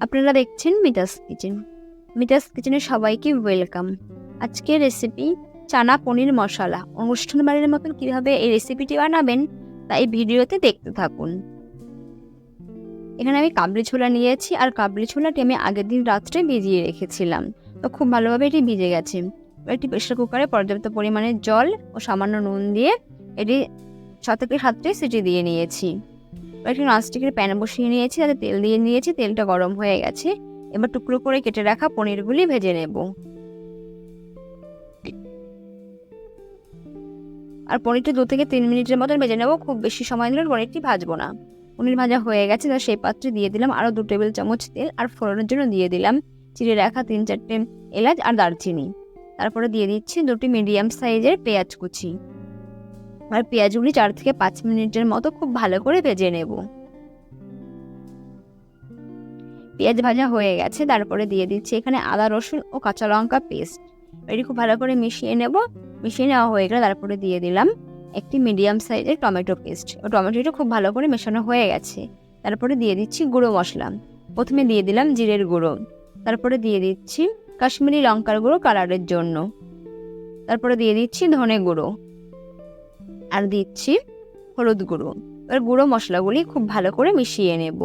আপনারা দেখছেন মিতাস কিচেন। মিতাস কিচেনে সবাইকে ওয়েলকাম। আজকের রেসিপি চানা পনির মশলা। অনুষ্ঠান বাড়ির মতন কিভাবে এই রেসিপিটি বানাবেন তা এই ভিডিওতে দেখতে থাকুন। এখানে আমি কাবলি ছোলা নিয়েছি, আর কাবলি ছোলাটি আমি আগের দিন রাত্রে ভিজিয়ে রেখেছিলাম। তো খুব ভালোভাবে এটি ভিজে গেছে। একটি প্রেসার কুকারে পর্যাপ্ত পরিমাণে জল ও সামান্য নুন দিয়ে এটি 6 থেকে 7টি সিটি দিয়ে নিয়েছি। একটি ননস্টিকের প্যান বসিয়ে নিয়েছি, তাতে তেল দিয়ে নিয়েছি। তেলটা গরম হয়ে গেছে। এবার টুকরো করে কেটে রাখা পনিরগুলি ভেজে নেব। আর পনিরটা 2 থেকে 3 মিনিটের মতন ভেজে নেব, খুব বেশি সময় ধরে পনিরটি ভাজবো না। পনির ভাজা হয়ে গেছে, তার সেই পাত্রে দিয়ে দিলাম আরও 2 টেবিল চামচ তেল, আর ফোড়নের জন্য দিয়ে দিলাম চিড়ে রাখা 3-4টে এলাচ আর দারচিনি। তারপরে দিয়ে দিচ্ছি 2টি মিডিয়াম সাইজের পেঁয়াজ কুচি। আর পেঁয়াজগুলি 4 থেকে 5 মিনিটের মতো খুব ভালো করে ভেজে নেব। পেঁয়াজ ভাজা হয়ে গেছে, তারপরে দিয়ে দিচ্ছি এখানে আদা রসুন ও কাঁচা লঙ্কা পেস্ট। এটি খুব ভালো করে মিশিয়ে নেব। মিশিয়ে নেওয়া হয়ে গেলে তারপরে দিয়ে দিলাম একটি মিডিয়াম সাইজের টমেটো পেস্ট। ও টমেটোটা খুব ভালো করে মেশানো হয়ে গেছে। তারপরে দিয়ে দিচ্ছি গুঁড়ো মশলা। প্রথমে দিয়ে দিলাম জিরের গুঁড়ো, তারপরে দিয়ে দিচ্ছি কাশ্মীরি লঙ্কার গুঁড়ো কালারের জন্য, তারপরে দিয়ে দিচ্ছি ধনে গুঁড়ো, আর দিচ্ছি হলুদ গুঁড়ো। এবার গুঁড়ো মশলাগুলি খুব ভালো করে মিশিয়ে নেব।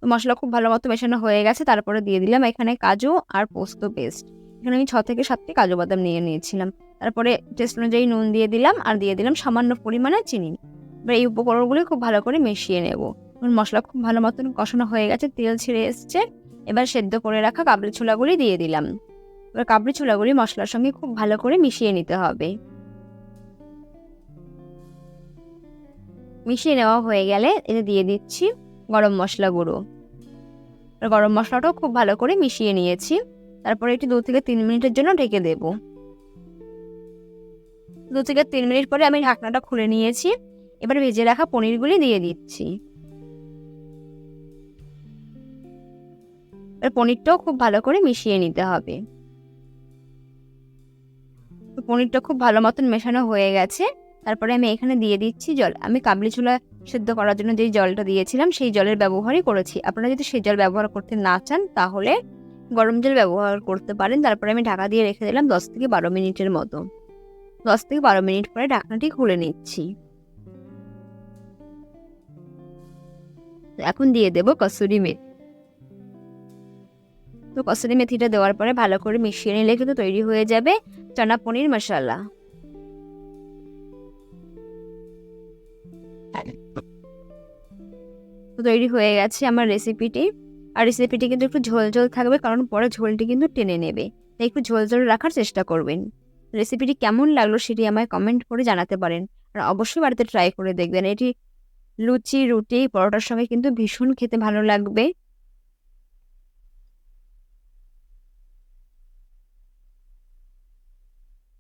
মশলা খুব ভালো মতো মেশানো হয়ে গেছে। তারপরে দিয়ে দিলাম এখানে কাজু আর পোস্ত পেস্ট। এখানে আমি 6 থেকে 7টি কাজু বাদাম নিয়ে নিয়েছিলাম। তারপরে টেস্ট অনুযায়ী নুন দিয়ে দিলাম, আর দিয়ে দিলাম সামান্য পরিমাণে চিনি। এবার এই উপকরণগুলি খুব ভালো করে মিশিয়ে নেব। মশলা খুব ভালো মতন কষানো হয়ে গেছে, তেল ছেড়ে এসছে। এবার সেদ্ধ করে রাখা কাবলি ছোলাগুলি দিয়ে দিলাম। এবার কাবলি ছোলাগুলি মশলার সঙ্গে খুব ভালো করে মিশিয়ে নিতে হবে। মিশিয়ে নেওয়া হয়ে গেলে এতে দিয়ে দিচ্ছি গরম মশলা গুঁড়ো। গরম মশলাটাও খুব ভালো করে মিশিয়ে নিয়েছি। তারপরে এটি 2 থেকে 3 মিনিটের জন্য ঢেকে দেব। 2 থেকে 3 মিনিট পরে আমি ঢাকনাটা খুলে নিয়েছি। এবার ভেজে রাখা পনিরগুলি দিয়ে দিচ্ছি। এবার পনিরটাও খুব ভালো করে মিশিয়ে নিতে হবে। পনিরটা খুব ভালো মতন মেশানো হয়ে গেছে। তারপরে আমি এখানে দিয়ে দিচ্ছি জল। আমি কাবলি ছোলা সেদ্ধ করার জন্য যেই জলটা দিয়েছিলাম সেই জলের ব্যবহারই করেছি। আপনারা যদি সেই জল ব্যবহার করতে না চান তাহলে গরম জল ব্যবহার করতে পারেন। তারপরে আমি ঢাকা দিয়ে রেখে দিলাম 10 থেকে 12 মিনিটের মতো। 10 থেকে 12 মিনিট পরে ঢাকনাটি খুলে নিচ্ছি। এখন দিয়ে দেব কসুরি মেথি। তো কসুরি মেথিটা দেওয়ার পরে ভালো করে মিশিয়ে নিলে কিন্তু তৈরি হয়ে যাবে চানা পনির মশলা। তো তৈরি হয়ে গেছে আমার রেসিপিটি। আর রেসিপিটি কিন্তু একটু ঝোল ঝোল থাকবে, কারণ পরে ঝোলটি কিন্তু টেনে নেবে, তাই একটু ঝোল ঝোল রাখার চেষ্টা করবেন। রেসিপিটি কেমন লাগলো সেটি আমায় কমেন্ট করে জানাতে পারেন। আর অবশ্যই বাড়িতে ট্রাই করে দেখবেন। এটি লুচি, রুটি, পরোটার সঙ্গে কিন্তু ভীষণ খেতে ভালো লাগবে।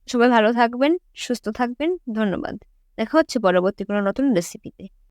সবাই ভালো থাকবেন, সুস্থ থাকবেন। ধন্যবাদ। দেখা হচ্ছে পরবর্তী কোনো নতুন রেসিপিতে।